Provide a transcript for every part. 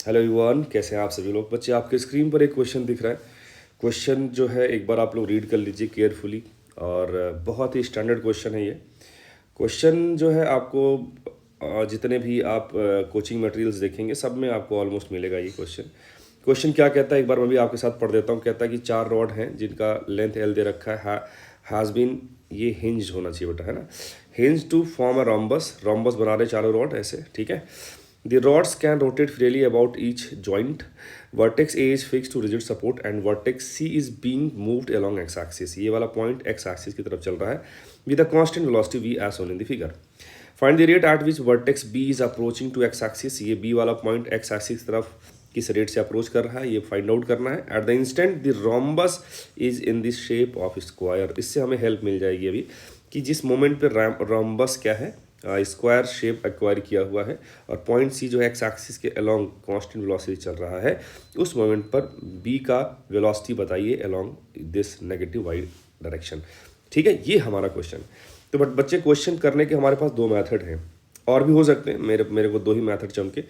Hello everyone, कैसे हैं आप सभी लोग। बच्चे, आपके स्क्रीन पर एक क्वेश्चन दिख रहा है। क्वेश्चन जो है एक बार आप लोग रीड कर लीजिए केयरफुली। और बहुत ही स्टैंडर्ड क्वेश्चन है ये। क्वेश्चन जो है आपको जितने भी आप कोचिंग मटेरियल्स देखेंगे सब में आपको ऑलमोस्ट मिलेगा ये क्वेश्चन। क्वेश्चन क्या कहता है, एक बार मैं भी आपके साथ पढ़ देता हूँ। कहता है कि 4 रॉड हैं जिनका लेंथ एल दे रखा है, हैज़ बीन, ये हिंज होना चाहिए बेटा, है ना। Hinge to form a rhombus, rhombus बना रहे चारों रॉड ऐसे, ठीक है। The rods can rotate freely about each joint. Vertex A is fixed to rigid support and vertex C is being moved along x-axis. ये वाला point x-axis की तरफ चल रहा है with a constant velocity v as shown in the figure. Find the rate at which vertex B is approaching to x-axis. ये B वाला point x-axis की तरफ किस रेट से अप्रोच कर रहा है ये फाइंड आउट करना है। At the instant the rhombus is in the shape of square. इससे हमें हेल्प मिल जाएगी अभी कि जिस मोमेंट पे रोम्बस क्या है, स्क्वायर शेप एक्वायर किया हुआ है और पॉइंट सी जो है एक्स एक्सिस के अलोंग कांस्टेंट वेलोसिटी चल रहा है, उस मोमेंट पर बी का वेलोसिटी बताइए along this negative Y direction. ठीक है, ये हमारा क्वेश्चन। तो बट बच्चे, क्वेश्चन करने के हमारे पास 2 मेथड हैं, और भी हो सकते हैं। मेरे को 2 ही मेथड चमके,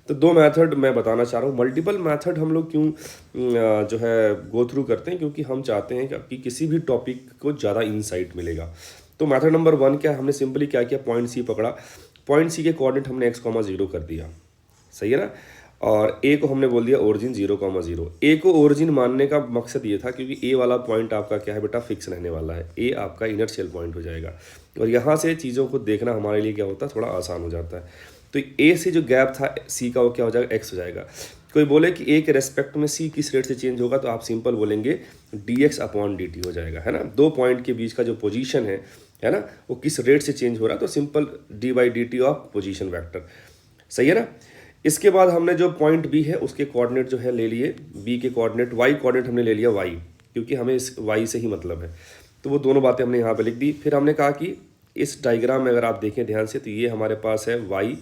तो 2 मेथड मैं बताना चाह रहा हूँ। मल्टीपल मेथड हम लोग क्यों जो है गो थ्रू करते हैं, क्योंकि हम चाहते हैं कि किसी भी टॉपिक को ज़्यादा इंसाइट मिलेगा। तो मेथड नंबर 1 क्या, हमने सिंपली क्या किया, पॉइंट सी पकड़ा, पॉइंट सी के कोऑर्डिनेट हमने x,0 कर दिया, सही है ना। और ए को हमने बोल दिया ओरिजिन 0,0। ए को ओरिजिन मानने का मकसद ये था क्योंकि ए वाला पॉइंट आपका क्या है बेटा, फिक्स रहने वाला है। ए आपका इनर्शियल पॉइंट हो जाएगा और यहाँ से चीज़ों को देखना हमारे लिए क्या होता है, थोड़ा आसान हो जाता है। तो ए से जो गैप था सी का, वो क्या हो जाएगा, एक्स हो जाएगा। कोई बोले कि ए के रेस्पेक्ट में सी किस रेट से चेंज होगा, तो आप सिंपल बोलेंगे dx/dt हो जाएगा, है ना। 2 पॉइंट के बीच का जो पोजीशन है ना, वो किस रेट से चेंज हो रहा है, तो simple d/dt of position vector, सही है ना। इसके बाद हमने जो पॉइंट बी है उसके कोऑर्डिनेट जो है ले लिए, बी के कोऑर्डिनेट, वाई कोऑर्डिनेट हमने ले लिया वाई, क्योंकि हमें इस वाई से ही मतलब है। तो वो दोनों बातें हमने यहाँ पे लिख दी। फिर हमने कहा कि इस डायग्राम में अगर आप देखें ध्यान से, तो ये हमारे पास है वाई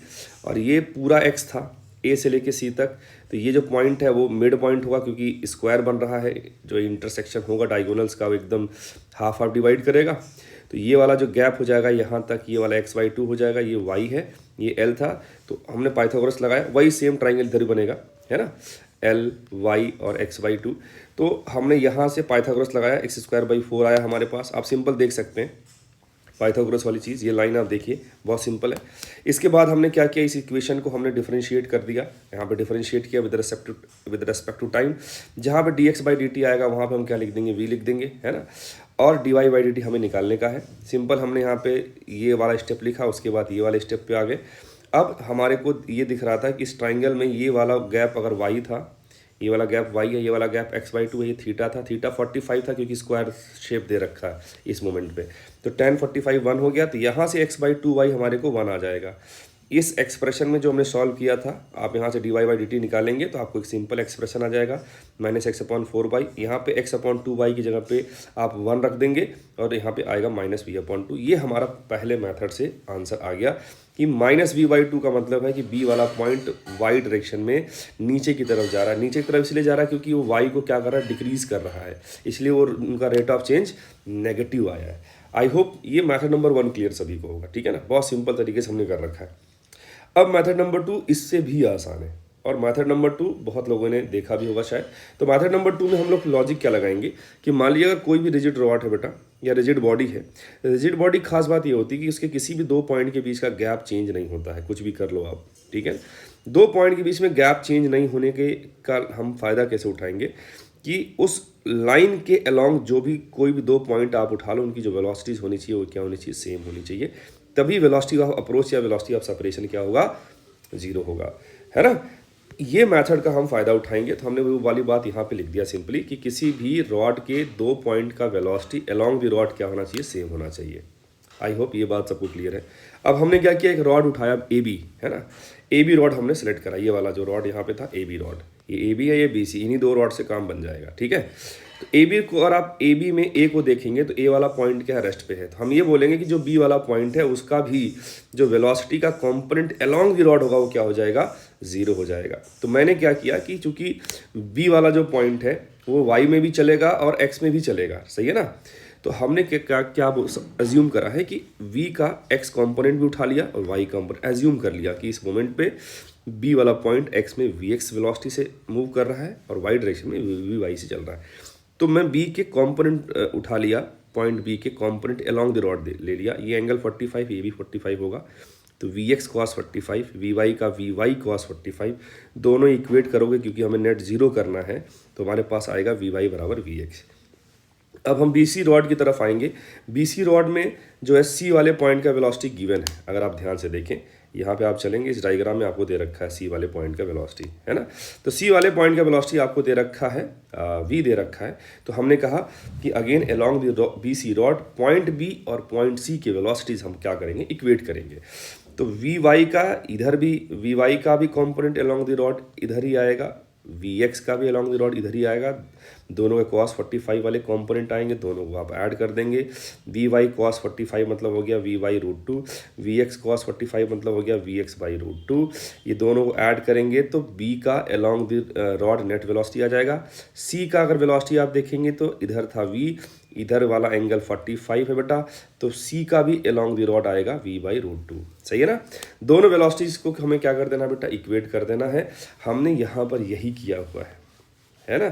और ये पूरा एक्स था ए से लेके सी तक। तो ये जो पॉइंट है वो मिड पॉइंट होगा, क्योंकि स्क्वायर बन रहा है, जो इंटरसेक्शन होगा डायगोनल्स का वो एकदम हाफ डिवाइड करेगा। तो ये वाला जो गैप हो जाएगा यहाँ तक, ये वाला x/2 हो जाएगा, ये y है, ये l था। तो हमने पाइथागोरस लगाया, वही सेम ट्राइंगल इधर बनेगा, है ना, l y और x/2। तो हमने यहाँ से पाइथागोरस लगाया, x²/4 आया हमारे पास। आप सिंपल देख सकते हैं पाइथागोरस वाली चीज़, ये लाइन आप देखिए बहुत सिंपल है। इसके बाद हमने क्या किया, इस इक्वेशन को हमने डिफरेंशिएट कर दिया। यहाँ पे डिफरेंशिएट किया विद रेस्पेक्ट टू टाइम। जहाँ पे dx/dt आएगा वहाँ पे हम क्या लिख देंगे, v लिख देंगे, है ना। और dy/dt हमें निकालने का है। सिंपल हमने यहाँ पे ये वाला स्टेप लिखा, उसके बाद ये वाले स्टेप पे आ गए। अब हमारे को ये दिख रहा था कि इस ट्राइंगल में ये वाला गैप अगर y था, ये वाला गैप y है, ये वाला गैप x/2 है, ये थीटा था, थीटा 45 था क्योंकि स्क्वायर शेप दे रखा है इस मोमेंट पे। तो tan 45 1 हो गया, तो यहाँ से x/2 y हमारे को 1 आ जाएगा। इस एक्सप्रेशन में जो हमने सॉल्व किया था, आप यहाँ से dy/dt निकालेंगे तो आपको एक सिंपल एक्सप्रेशन आ जाएगा, -x/4y। यहाँ पे x/2y की जगह पे आप 1 रख देंगे और यहाँ पे आएगा -v/2। ये हमारा पहले मेथड से आंसर आ गया कि -v/2 का मतलब है कि b वाला पॉइंट y डायरेक्शन में नीचे की तरफ जा रहा है। नीचे की तरफ इसलिए जा रहा है क्योंकि वो y को क्या कर रहा है, डिक्रीज कर रहा है, इसलिए वो उनका रेट ऑफ चेंज नेगेटिव आया है। आई होप ये मेथड नंबर 1 क्लियर सभी को होगा, ठीक है ना। बहुत सिंपल तरीके से हमने कर रखा है। अब मेथड नंबर 2 इससे भी आसान है, और मेथड नंबर 2 बहुत लोगों ने देखा भी होगा शायद। तो मेथड नंबर 2 में हम लोग लॉजिक क्या लगाएंगे कि मान लीजिए अगर कोई भी रिजिड रॉड है बेटा, या रिजिड बॉडी है। रिजिड बॉडी खास बात ये होती है कि उसके किसी भी 2 पॉइंट के बीच का गैप चेंज नहीं होता है, कुछ भी कर लो आप, ठीक है। 2 पॉइंट के बीच में गैप चेंज नहीं होने के का हम फायदा कैसे उठाएंगे कि उस लाइन के अलोंग जो भी कोई भी 2 पॉइंट आप उठा लो, उनकी जो वेलोसिटीज होनी चाहिए वो क्या होनी चाहिए, सेम होनी चाहिए। तभी वेलोसिटी ऑफ अप्रोच या वेलोसिटी ऑफ सेपरेशन क्या होगा, 0 होगा, है ना। ये मेथड का हम फायदा उठाएंगे। तो हमने वो वाली बात यहाँ पे लिख दिया सिंपली कि किसी भी रॉड के 2 पॉइंट का वेलोसिटी अलोंग द रॉड क्या होना चाहिए, सेम होना चाहिए। आई होप ये बात सबको क्लियर है। अब हमने क्या किया, एक रॉड उठाया AB, है ना। AB रॉड हमने सेलेक्ट करा, ये वाला जो रॉड यहाँ पे था AB रॉड, ये AB है, ये BC, इन्हीं 2 रॉड से काम बन जाएगा, ठीक है। तो AB को, और आप AB में A को देखेंगे तो A वाला पॉइंट क्या है, रेस्ट पे है। तो हम ये बोलेंगे कि जो B वाला पॉइंट है उसका भी जो वेलोसिटी का कंपोनेंट अलोंग द रॉड होगा वो क्या हो जाएगा, 0 हो जाएगा। तो मैंने क्या किया कि चूंकि B वाला जो पॉइंट है वो y में भी चलेगा और x में भी चलेगा, सही है ना। तो हमने क्या क्या एज्यूम करा है कि v का x कंपोनेंट भी उठा लिया और y कंपोनेंट एज्यूम कर लिया कि इस मोमेंट पे बी वाला पॉइंट एक्स में वी एक्स वेलोसिटी से मूव कर रहा है और वाई डायरेक्शन में वी वाई से चल रहा है। तो मैं बी के कॉम्पोनेंट उठा लिया, पॉइंट बी के कॉम्पोनेंट अलोंग द रॉड ले लिया। ये एंगल 45, ये भी 45 होगा, तो v x cos 45, v y का वी वाई कॉस 45, दोनों इक्वेट करोगे क्योंकि हमें नेट जीरो करना है, तो हमारे पास आएगा वी वाई बराबर वी एक्स। अब हम BC रॉड की तरफ आएंगे। BC रॉड में जो है C वाले पॉइंट का वेलोसिटी गिवन है, अगर आप ध्यान से देखें यहाँ पे आप चलेंगे, इस डायग्राम में आपको दे रखा है C वाले पॉइंट का वेलोसिटी, है ना। तो C वाले पॉइंट का वेलोसिटी आपको दे रखा है, V दे रखा है। तो हमने कहा कि again along the BC rod point B और पॉइंट C के वेलोसिटीज हम क्या करेंगे, इक्वेट करेंगे। तो VY का इधर भी, VY का भी कॉम्पोनेंट अलोंग द रॉड इधर ही आएगा, VX का भी अलोंग द रॉड इधर ही आएगा, दोनों के कॉस 45 वाले कंपोनेंट आएंगे, दोनों को आप ऐड कर देंगे। वी वाई कॉस 45 मतलब हो गया V Y root two, V x cos 45 मतलब हो गया V X by root two. ये दोनों को ऐड करेंगे तो बी का along the rod net velocity आ जाएगा। सी का अगर वेलोसिटी आप देखेंगे तो इधर था वी, इधर वाला एंगल 45 है बेटा, तो सी का भी अलोंग द रॉड आएगा वी बाई रूट टू। सही है ना। दोनों वेलोसिटीज को हमें क्या कर देना बेटा, इक्वेट कर देना है। हमने यहाँ पर यही किया हुआ है ना।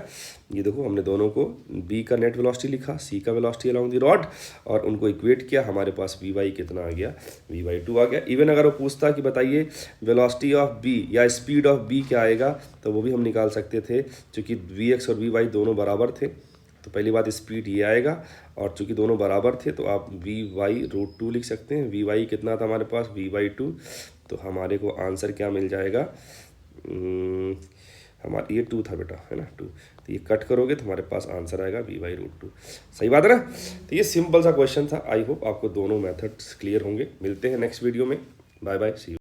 ये देखो हमने दोनों को, बी का नेट वेलोसिटी लिखा, सी का वेलोसिटी अलोंग द रॉड, और उनको इक्वेट किया। हमारे पास वी वाई कितना आ गया, वी वाई टू आ गया। इवन अगर वो पूछता कि बताइए वेलोसिटी ऑफ बी या स्पीड ऑफ बी क्या आएगा, तो वो भी हम निकाल सकते थे। चूँकि वी एक्स और वी वाई दोनों बराबर थे, तो पहली बात स्पीड ये आएगा, और चूँकि दोनों बराबर थे तो आप वी वाई रूट टू लिख सकते हैं। वी वाई कितना था हमारे पास, वी वाई टू। तो हमारे को आंसर क्या मिल जाएगा, हमारा ये टू था बेटा, है ना, टू। तो ये कट करोगे तो हमारे पास आंसर आएगा वी बाई रूट टू। सही बात है ना। तो ये सिंपल सा क्वेश्चन था। आई होप आपको दोनों मेथड्स क्लियर होंगे। मिलते हैं नेक्स्ट वीडियो में। Bye bye, see you.